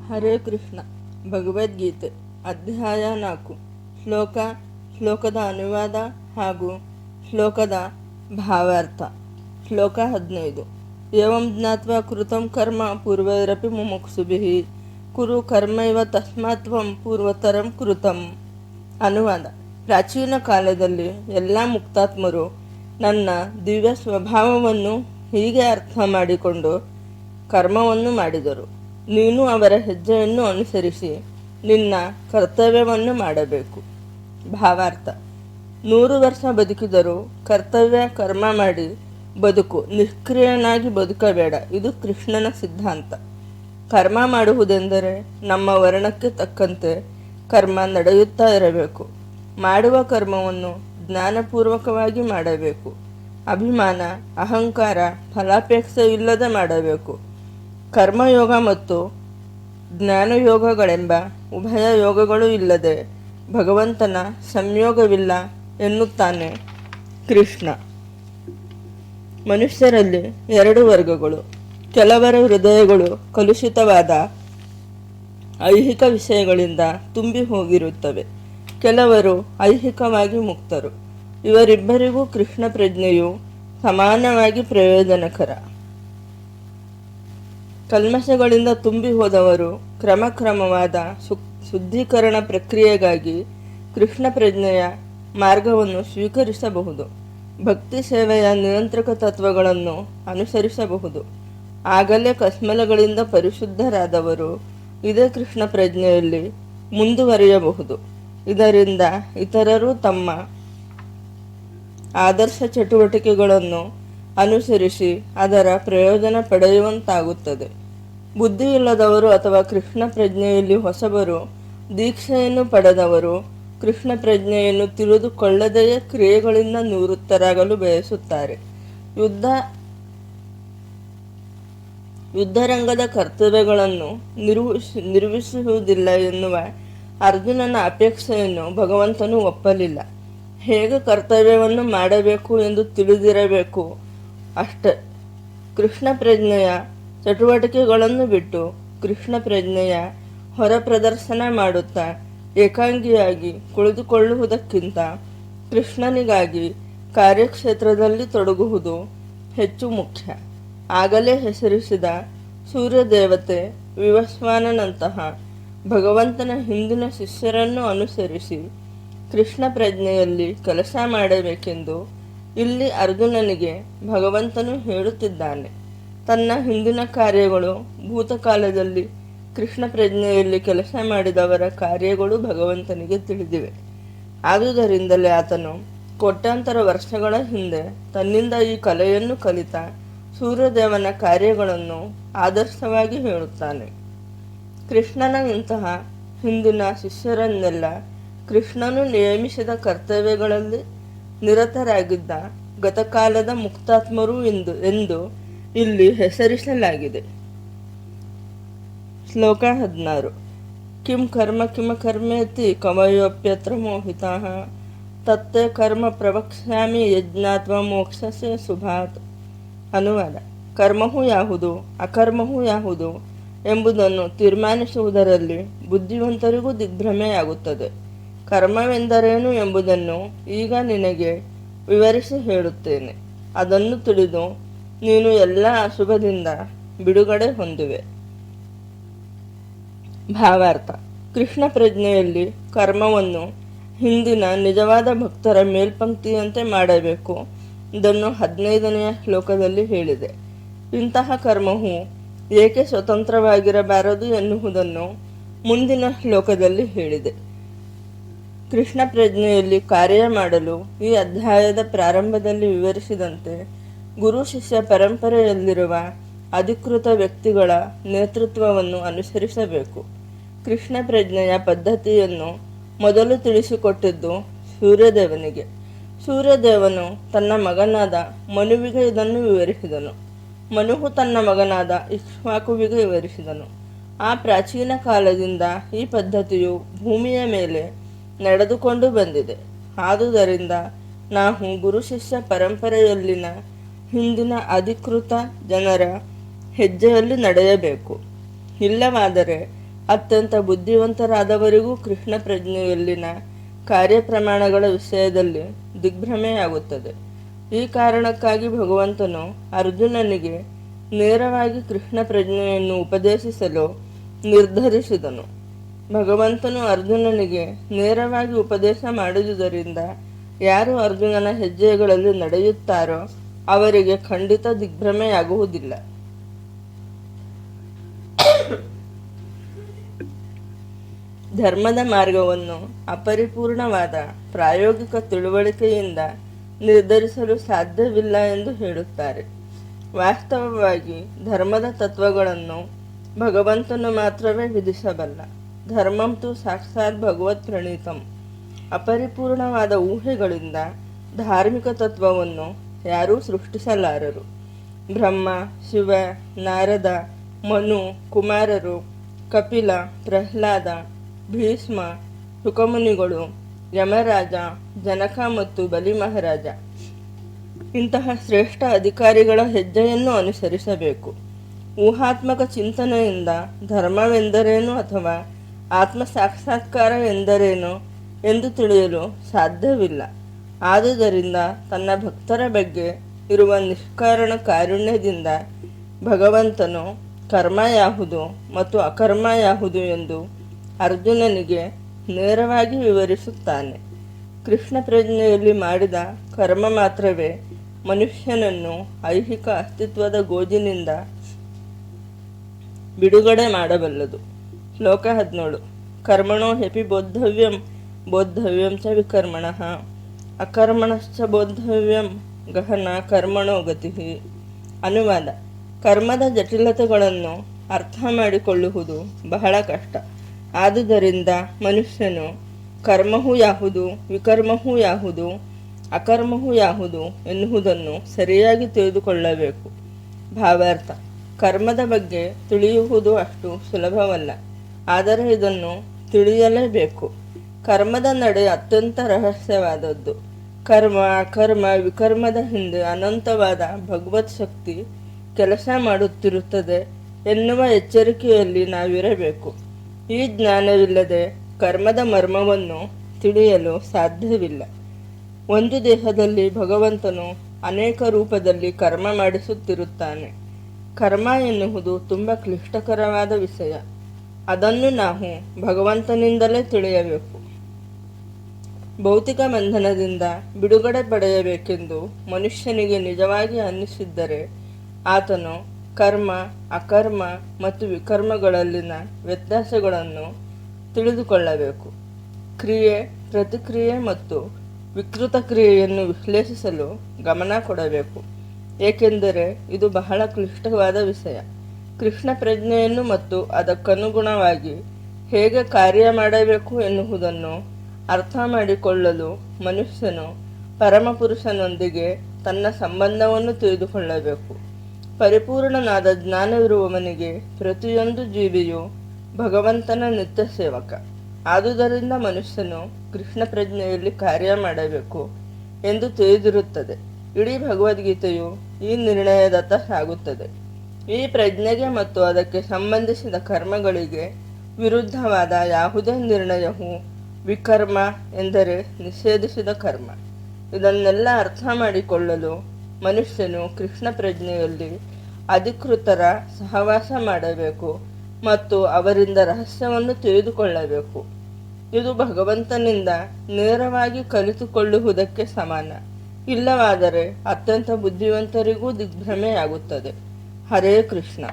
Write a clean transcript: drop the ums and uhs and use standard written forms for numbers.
ಹರೇ ಕೃಷ್ಣ. ಭಗವದ್ಗೀತೆ ಅಧ್ಯಾಯ 4. ಶ್ಲೋಕದ ಅನುವಾದ ಹಾಗೂ ಶ್ಲೋಕದ ಭಾವಾರ್ಥ. ಶ್ಲೋಕ 15. ಏವಂ ಜ್ಞಾತ್ವಾ ಕೃತಂ ಕರ್ಮ ಪೂರ್ವೈರಪಿ ಮುಮುಕ್ಷುಭಿಃ ಕುರು ಕರ್ಮೈವ ತಸ್ಮಾತ್ವಂ ಪೂರ್ವತರಂ ಕೃತಂ. ಅನುವಾದ. ಪ್ರಾಚೀನ ಕಾಲದಲ್ಲಿ ಎಲ್ಲ ಮುಕ್ತಾತ್ಮರು ನನ್ನ ದಿವ್ಯ ಸ್ವಭಾವವನ್ನು ಹೀಗೆ ಅರ್ಥ ಮಾಡಿಕೊಂಡು ಕರ್ಮವನ್ನು ಮಾಡಿದರು. ನೀನು ಅವರ ಹೆಜ್ಜೆಯನ್ನು ಅನುಸರಿಸಿ ನಿನ್ನ ಕರ್ತವ್ಯವನ್ನು ಮಾಡಬೇಕು. ಭಾವಾರ್ಥ. 100 ವರ್ಷ ಬದುಕಿದರೂ ಕರ್ತವ್ಯ ಕರ್ಮ ಮಾಡಿ ಬದುಕು, ನಿಷ್ಕ್ರಿಯನಾಗಿ ಬದುಕಬೇಡ. ಇದು ಕೃಷ್ಣನ ಸಿದ್ಧಾಂತ. ಕರ್ಮ ಮಾಡುವುದೆಂದರೆ ನಮ್ಮ ವರ್ಣಕ್ಕೆ ತಕ್ಕಂತೆ ಕರ್ಮ ನಡೆಯುತ್ತಾ ಇರಬೇಕು. ಮಾಡುವ ಕರ್ಮವನ್ನು ಜ್ಞಾನಪೂರ್ವಕವಾಗಿ ಮಾಡಬೇಕು. ಅಭಿಮಾನ, ಅಹಂಕಾರ, ಫಲಾಪೇಕ್ಷೆ ಇಲ್ಲದೆ ಮಾಡಬೇಕು. ಕರ್ಮಯೋಗ ಮತ್ತು ಜ್ಞಾನಯೋಗಗಳೆಂಬ ಉಭಯ ಯೋಗಗಳು ಇಲ್ಲದೆ ಭಗವಂತನ ಸಂಯೋಗವಿಲ್ಲ ಎನ್ನುತ್ತಾನೆ ಕೃಷ್ಣ. ಮನುಷ್ಯರಲ್ಲಿ 2 ವರ್ಗಗಳು. ಕೆಲವರ ಹೃದಯಗಳು ಕಲುಷಿತವಾದ ಐಹಿಕ ವಿಷಯಗಳಿಂದ ತುಂಬಿ ಹೋಗಿರುತ್ತವೆ. ಕೆಲವರು ಐಹಿಕವಾಗಿ ಮುಕ್ತರು. ಇವರಿಬ್ಬರಿಗೂ ಕೃಷ್ಣ ಪ್ರಜ್ಞೆಯು ಸಮಾನವಾಗಿ ಪ್ರಯೋಜನಕರ. ಕಲ್ಮಶಗಳಿಂದ ತುಂಬಿ ಹೋದವರು ಕ್ರಮಕ್ರಮವಾದ ಶುದ್ಧೀಕರಣ ಪ್ರಕ್ರಿಯೆಗಾಗಿ ಕೃಷ್ಣ ಪ್ರಜ್ಞೆಯ ಮಾರ್ಗವನ್ನು ಸ್ವೀಕರಿಸಬಹುದು. ಭಕ್ತಿ ಸೇವೆಯ ನಿಯಂತ್ರಕ ತತ್ವಗಳನ್ನು ಅನುಸರಿಸಬಹುದು. ಆಗಲೇ ಕಸ್ಮಲಗಳಿಂದ ಪರಿಶುದ್ಧರಾದವರು ಇದೇ ಕೃಷ್ಣ ಪ್ರಜ್ಞೆಯಲ್ಲಿ ಮುಂದುವರಿಯಬಹುದು. ಇದರಿಂದ ಇತರರು ತಮ್ಮ ಆದರ್ಶ ಚಟುವಟಿಕೆಗಳನ್ನು ಅನುಸರಿಸಿ ಅದರ ಪ್ರಯೋಜನ ಪಡೆಯುವಂತಾಗುತ್ತದೆ. ಬುದ್ಧಿಯಿಲ್ಲದವರು ಅಥವಾ ಕೃಷ್ಣ ಪ್ರಜ್ಞೆಯಲ್ಲಿ ಹೊಸಬರು, ದೀಕ್ಷೆಯನ್ನು ಪಡೆದವರು ಕೃಷ್ಣ ಪ್ರಜ್ಞೆಯನ್ನು ತಿಳಿದುಕೊಳ್ಳದೆಯೇ ಕ್ರಿಯೆಗಳಿಂದ ನಿವೃತ್ತರಾಗಲು ಬಯಸುತ್ತಾರೆ. ಯುದ್ಧರಂಗದ ಕರ್ತವ್ಯಗಳನ್ನು ನಿರ್ವಹಿಸುವುದಿಲ್ಲ ಎನ್ನುವ ಅರ್ಜುನನ ಅಪೇಕ್ಷೆಯನ್ನು ಭಗವಂತನು ಒಪ್ಪಲಿಲ್ಲ. ಹೇಗೆ ಕರ್ತವ್ಯವನ್ನು ಮಾಡಬೇಕು ಎಂದು ತಿಳಿದಿರಬೇಕು ಅಷ್ಟೇ. ಕೃಷ್ಣ ಪ್ರಜ್ಞೆಯ ಚಟುವಟಿಕೆಗಳನ್ನು ಬಿಟ್ಟು ಕೃಷ್ಣ ಪ್ರಜ್ಞೆಯ ಹೊರ ಪ್ರದರ್ಶನ ಮಾಡುತ್ತಾ ಏಕಾಂಗಿಯಾಗಿ ಕುಳಿತುಕೊಳ್ಳುವುದಕ್ಕಿಂತ ಕೃಷ್ಣನಿಗಾಗಿ ಕಾರ್ಯಕ್ಷೇತ್ರದಲ್ಲಿ ತೊಡಗುವುದು ಹೆಚ್ಚು ಮುಖ್ಯ. ಆಗಲೇ ಹೆಸರಿಸಿದ ಸೂರ್ಯದೇವತೆ ವಿವಸ್ವಾನನಂತಹ ಭಗವಂತನ ಹಿಂದಿನ ಶಿಷ್ಯರನ್ನು ಅನುಸರಿಸಿ ಕೃಷ್ಣ ಪ್ರಜ್ಞೆಯಲ್ಲಿ ಕೆಲಸ ಮಾಡಬೇಕೆಂದು ಇಲ್ಲಿ ಅರ್ಜುನನಿಗೆ ಭಗವಂತನು ಹೇಳುತ್ತಿದ್ದಾನೆ. ತನ್ನ ಹಿಂದಿನ ಕಾರ್ಯಗಳು, ಭೂತಕಾಲದಲ್ಲಿ ಕೃಷ್ಣ ಪ್ರಜ್ಞೆಯಲ್ಲಿ ಕೆಲಸ ಮಾಡಿದವರ ಕಾರ್ಯಗಳು ಭಗವಂತನಿಗೆ ತಿಳಿದಿವೆ. ಆದುದರಿಂದಲೇ ಆತನು ಕೋಟ್ಯಾಂತರ ವರ್ಷಗಳ ಹಿಂದೆ ತನ್ನಿಂದ ಈ ಕಲೆಯನ್ನು ಕಲಿತ ಸೂರ್ಯದೇವನ ಕಾರ್ಯಗಳನ್ನು ಆದರ್ಶವಾಗಿ ಹೇಳುತ್ತಾನೆ. ಕೃಷ್ಣನ ಇಂತಹ ಹಿಂದಿನ ಶಿಷ್ಯರನ್ನೆಲ್ಲ ಕೃಷ್ಣನು ನೇಮಿಸಿದ ಕರ್ತವ್ಯಗಳಲ್ಲಿ ನಿರತರಾಗಿದ್ದ ಗತಕಾಲದ ಮುಕ್ತಾತ್ಮರು ಎಂದು ಇಲ್ಲಿ ಹೆಸರಿಸಲಾಗಿದೆ. ಶ್ಲೋಕ 16. ಕಿಂ ಕರ್ಮ ಕಿಮ ಕರ್ಮೇತಿ ಕವಯೋಪ್ಯತ್ರ ಮೋಹಿತಾಃ ತತ್ತೇ ಕರ್ಮ ಪ್ರವಕ್ಷ್ಯಾಮಿ ಯಜ್ಞಾತ್ವ ಮೋಕ್ಷಸ್ಯ ಶುಭಾತ್. ಅನುವಾದ. ಕರ್ಮವು ಯಾವುದು, ಅಕರ್ಮವು ಯಾವುದು ಎಂಬುದನ್ನು ತೀರ್ಮಾನಿಸುವುದರಲ್ಲಿ ಬುದ್ಧಿವಂತರಿಗೂ ದಿಗ್ಭ್ರಮೆಯಾಗುತ್ತದೆ. ಕರ್ಮವೆಂದರೇನು ಎಂಬುದನ್ನು ಈಗ ನಿನಗೆ ವಿವರಿಸಿ ಹೇಳುತ್ತೇನೆ. ಅದನ್ನು ತಿಳಿದು ನೀನು ಎಲ್ಲ ಅಶುಭದಿಂದ ಬಿಡುಗಡೆ ಹೊಂದುವೆ. ಭಾವಾರ್ಥ. ಕೃಷ್ಣ ಪ್ರಜ್ಞೆಯಲ್ಲಿ ಕರ್ಮವನ್ನು ಹಿಂದಿನ ನಿಜವಾದ ಭಕ್ತರ ಮೇಲ್ಪಂಕ್ತಿಯಂತೆ ಮಾಡಬೇಕು. ಇದನ್ನು 15ನೆಯ ಶ್ಲೋಕದಲ್ಲಿ ಹೇಳಿದೆ. ಇಂತಹ ಕರ್ಮವು ಏಕೆ ಸ್ವತಂತ್ರವಾಗಿರಬಾರದು ಎನ್ನುವುದನ್ನು ಮುಂದಿನ ಶ್ಲೋಕದಲ್ಲಿ ಹೇಳಿದೆ. ಕೃಷ್ಣ ಪ್ರಜ್ಞೆಯಲ್ಲಿ ಕಾರ್ಯ ಮಾಡಲು ಈ ಅಧ್ಯಾಯದ ಪ್ರಾರಂಭದಲ್ಲಿ ವಿವರಿಸಿದಂತೆ ಗುರು ಶಿಷ್ಯ ಪರಂಪರೆಯಲ್ಲಿರುವ ಅಧಿಕೃತ ವ್ಯಕ್ತಿಗಳ ನೇತೃತ್ವವನ್ನು ಅನುಸರಿಸಬೇಕು. ಕೃಷ್ಣ ಪ್ರಜ್ಞೆಯ ಪದ್ಧತಿಯನ್ನು ಮೊದಲು ತಿಳಿಸಿಕೊಟ್ಟಿದ್ದು ಸೂರ್ಯದೇವನಿಗೆ. ಸೂರ್ಯದೇವನು ತನ್ನ ಮಗನಾದ ಮನುವಿಗೆ ಇದನ್ನು ವಿವರಿಸಿದನು. ಮನುವು ತನ್ನ ಮಗನಾದ ಇಕ್ಷ್ವಾಕುವಿಗೆ ವಿವರಿಸಿದನು. ಆ ಪ್ರಾಚೀನ ಕಾಲದಿಂದ ಈ ಪದ್ಧತಿಯು ಭೂಮಿಯ ಮೇಲೆ ನಡೆದುಕೊಂಡು ಬಂದಿದೆ. ಆದುದರಿಂದ ನಾವು ಗುರು ಶಿಷ್ಯ ಪರಂಪರೆಯಲ್ಲಿನ ಹಿಂದಿನ ಅಧಿಕೃತ ಜನರ ಹೆಜ್ಜೆಯಲ್ಲಿ ನಡೆಯಬೇಕು. ಇಲ್ಲವಾದರೆ ಅತ್ಯಂತ ಬುದ್ಧಿವಂತರಾದವರಿಗೂ ಕೃಷ್ಣ ಪ್ರಜ್ಞೆಯಲ್ಲಿನ ಕಾರ್ಯಪ್ರಮಾಣಗಳ ವಿಷಯದಲ್ಲಿ ದಿಗ್ಭ್ರಮೆಯಾಗುತ್ತದೆ. ಈ ಕಾರಣಕ್ಕಾಗಿ ಭಗವಂತನು ಅರ್ಜುನನಿಗೆ ನೇರವಾಗಿ ಕೃಷ್ಣ ಪ್ರಜ್ಞೆಯನ್ನು ಉಪದೇಶಿಸಲು ನಿರ್ಧರಿಸಿದನು. ಭಗವಂತನು ಅರ್ಜುನನಿಗೆ ನೇರವಾಗಿ ಉಪದೇಶ ಮಾಡಿದುದರಿಂದ ಯಾರು ಅರ್ಜುನನ ಹೆಜ್ಜೆಗಳಲ್ಲಿ ನಡೆಯುತ್ತಾರೋ ಅವರಿಗೆ ಖಂಡಿತ ದಿಗ್ಭ್ರಮೆಯಾಗುವುದಿಲ್ಲ. ಧರ್ಮದ ಮಾರ್ಗವನ್ನು ಅಪರಿಪೂರ್ಣವಾದ ಪ್ರಾಯೋಗಿಕ ತಿಳುವಳಿಕೆಯಿಂದ ನಿರ್ಧರಿಸಲು ಸಾಧ್ಯವಿಲ್ಲ ಎಂದು ಹೇಳುತ್ತಾರೆ. ವಾಸ್ತವವಾಗಿ ಧರ್ಮದ ತತ್ವಗಳನ್ನು ಭಗವಂತನು ಮಾತ್ರವೇ ವಿಧಿಸಬಲ್ಲ. ಧರ್ಮಂತು ಸಾಕ್ಷಾತ್ ಭಗವತ್ ಪ್ರಣೀತಂ. ಅಪರಿಪೂರ್ಣವಾದ ಊಹೆಗಳಿಂದ ಧಾರ್ಮಿಕ ತತ್ವವನ್ನು ಯಾರೂ ಸೃಷ್ಟಿಸಲಾರರು. ಬ್ರಹ್ಮ, ಶಿವ, ನಾರದ, ಮನು, ಕುಮಾರರು, ಕಪಿಲ, ಪ್ರಹ್ಲಾದ, ಭೀಷ್ಮ, ಶುಕಮುನಿಗಳು, ಯಮರಾಜ, ಜನಕ ಮತ್ತು ಬಲಿ ಮಹಾರಾಜ ಇಂತಹ ಶ್ರೇಷ್ಠ ಅಧಿಕಾರಿಗಳ ಹೆಜ್ಜೆಯನ್ನು ಅನುಸರಿಸಬೇಕು. ಊಹಾತ್ಮಕ ಚಿಂತನೆಯಿಂದ ಧರ್ಮವೆಂದರೇನು ಅಥವಾ ಆತ್ಮ ಸಾಕ್ಷಾತ್ಕಾರ ಎಂದರೇನು ಎಂದು ತಿಳಿಯಲು ಸಾಧ್ಯವಿಲ್ಲ. ಆದುದರಿಂದ ತನ್ನ ಭಕ್ತರ ಬಗ್ಗೆ ಇರುವ ನಿಷ್ಕಾರಣ ಕಾರುಣ್ಯದಿಂದ ಭಗವಂತನು ಕರ್ಮ ಯಾವುದು ಮತ್ತು ಅಕರ್ಮ ಯಾವುದು ಎಂದು ಅರ್ಜುನನಿಗೆ ನೇರವಾಗಿ ವಿವರಿಸುತ್ತಾನೆ. ಕೃಷ್ಣ ಪ್ರಜ್ಞೆಯಲ್ಲಿ ಮಾಡಿದ ಕರ್ಮ ಮಾತ್ರವೇ ಮನುಷ್ಯನನ್ನು ಐಹಿಕ ಅಸ್ತಿತ್ವದ ಗೋಜಿನಿಂದ ಬಿಡುಗಡೆ ಮಾಡಬಲ್ಲದು. ಶ್ಲೋಕ 17. ಕರ್ಮಣೋ ಹ್ಯಪಿ ಬೋದ್ಧವ್ಯಂ ಬೋದ್ಧವ್ಯಂ ಚ ವಿಕರ್ಮಣಃ ಅಕರ್ಮಣಶ್ಚ ಬೋದ್ಧವ್ಯಂ ಗಹನ ಕರ್ಮಣೋ ಗತಿ. ಅನುವಾದ: ಕರ್ಮದ ಜಟಿಲತೆಗಳನ್ನು ಅರ್ಥ ಮಾಡಿಕೊಳ್ಳುವುದು ಬಹಳ ಕಷ್ಟ. ಆದುದರಿಂದ ಮನುಷ್ಯನು ಕರ್ಮವು ಯಾವುದು, ವಿಕರ್ಮವು ಯಾವುದು, ಅಕರ್ಮವು ಯಾವುದು ಎನ್ನುವುದನ್ನು ಸರಿಯಾಗಿ ತಿಳಿದುಕೊಳ್ಳಬೇಕು. ಭಾವಾರ್ಥ: ಕರ್ಮದ ಬಗ್ಗೆ ತಿಳಿಯುವುದು ಅಷ್ಟು ಸುಲಭವಲ್ಲ, ಆದರೆ ಇದನ್ನು ತಿಳಿಯಲೇಬೇಕು. ಕರ್ಮದ ನಡೆ ಅತ್ಯಂತ ರಹಸ್ಯವಾದದ್ದು. ಕರ್ಮ, ಅಕರ್ಮ, ವಿಕರ್ಮದ ಹಿಂದೆ ಅನಂತವಾದ ಭಗವತ್ ಶಕ್ತಿ ಕೆಲಸ ಮಾಡುತ್ತಿರುತ್ತದೆ ಎನ್ನುವ ಎಚ್ಚರಿಕೆಯಲ್ಲಿ ನಾವಿರಬೇಕು. ಈ ಜ್ಞಾನವಿಲ್ಲದೆ ಕರ್ಮದ ಮರ್ಮವನ್ನು ತಿಳಿಯಲು ಸಾಧ್ಯವಿಲ್ಲ. ಒಂದು ದೇಹದಲ್ಲಿ ಭಗವಂತನು ಅನೇಕ ರೂಪದಲ್ಲಿ ಕರ್ಮ ಮಾಡಿಸುತ್ತಿರುತ್ತಾನೆ. ಕರ್ಮ ಎನ್ನುವುದು ತುಂಬ ಕ್ಲಿಷ್ಟಕರವಾದ ವಿಷಯ. ಅದನ್ನು ನಾವು ಭಗವಂತನಿಂದಲೇ ತಿಳಿಯಬೇಕು. ಭೌತಿಕ ಬಂಧನದಿಂದ ಬಿಡುಗಡೆ ಪಡೆಯಬೇಕೆಂದು ಮನುಷ್ಯನಿಗೆ ನಿಜವಾಗಿ ಅನ್ನಿಸಿದ್ದರೆ ಆತನು ಕರ್ಮ, ಅಕರ್ಮ ಮತ್ತು ವಿಕರ್ಮಗಳಲ್ಲಿನ ವ್ಯತ್ಯಾಸಗಳನ್ನು ತಿಳಿದುಕೊಳ್ಳಬೇಕು. ಕ್ರಿಯೆ, ಪ್ರತಿಕ್ರಿಯೆ ಮತ್ತು ವಿಕೃತ ಕ್ರಿಯೆಯನ್ನು ವಿಶ್ಲೇಷಿಸಲು ಗಮನ ಕೊಡಬೇಕು, ಏಕೆಂದರೆ ಇದು ಬಹಳ ಕ್ಲಿಷ್ಟವಾದ ವಿಷಯ. ಕೃಷ್ಣ ಪ್ರಜ್ಞೆಯನ್ನು ಮತ್ತು ಅದಕ್ಕನುಗುಣವಾಗಿ ಹೇಗೆ ಕಾರ್ಯ ಮಾಡಬೇಕು ಎನ್ನುವುದನ್ನು ಅರ್ಥ ಮಾಡಿಕೊಳ್ಳಲು ಮನುಷ್ಯನು ಪರಮಪುರುಷನೊಂದಿಗೆ ತನ್ನ ಸಂಬಂಧವನ್ನು ತಿಳಿದುಕೊಳ್ಳಬೇಕು. ಪರಿಪೂರ್ಣನಾದ ಜ್ಞಾನವಿರುವವನಿಗೆ ಪ್ರತಿಯೊಂದು ಜೀವಿಯು ಭಗವಂತನ ನಿತ್ಯ ಸೇವಕ. ಆದುದರಿಂದ ಮನುಷ್ಯನು ಕೃಷ್ಣ ಪ್ರಜ್ಞೆಯಲ್ಲಿ ಕಾರ್ಯ ಮಾಡಬೇಕು ಎಂದು ತಿಳಿದಿರುತ್ತದೆ. ಇಡೀ ಭಗವದ್ಗೀತೆಯು ಈ ನಿರ್ಣಯದತ್ತ ಸಾಗುತ್ತದೆ. ಈ ಪ್ರಜ್ಞೆಗೆ ಮತ್ತು ಅದಕ್ಕೆ ಸಂಬಂಧಿಸಿದ ಕರ್ಮಗಳಿಗೆ ವಿರುದ್ಧವಾದ ಯಾವುದೇ ನಿರ್ಣಯವು ವಿಕರ್ಮ, ಎಂದರೆ ನಿಷೇಧಿಸಿದ ಕರ್ಮ. ಇದನ್ನೆಲ್ಲ ಅರ್ಥ ಮಾಡಿಕೊಳ್ಳಲು ಮನುಷ್ಯನು ಕೃಷ್ಣ ಪ್ರಜ್ಞೆಯಲ್ಲಿ ಅಧಿಕೃತರ ಸಹವಾಸ ಮಾಡಬೇಕು ಮತ್ತು ಅವರಿಂದ ರಹಸ್ಯವನ್ನು ತಿಳಿದುಕೊಳ್ಳಬೇಕು. ಇದು ಭಗವಂತನಿಂದ ನೇರವಾಗಿ ಕಲಿತುಕೊಳ್ಳುವುದಕ್ಕೆ ಸಮಾನ. ಇಲ್ಲವಾದರೆ ಅತ್ಯಂತ ಬುದ್ಧಿವಂತರಿಗೂ ದಿಗ್ಭ್ರಮೆಯಾಗುತ್ತದೆ. ಹರೇ ಕೃಷ್ಣ.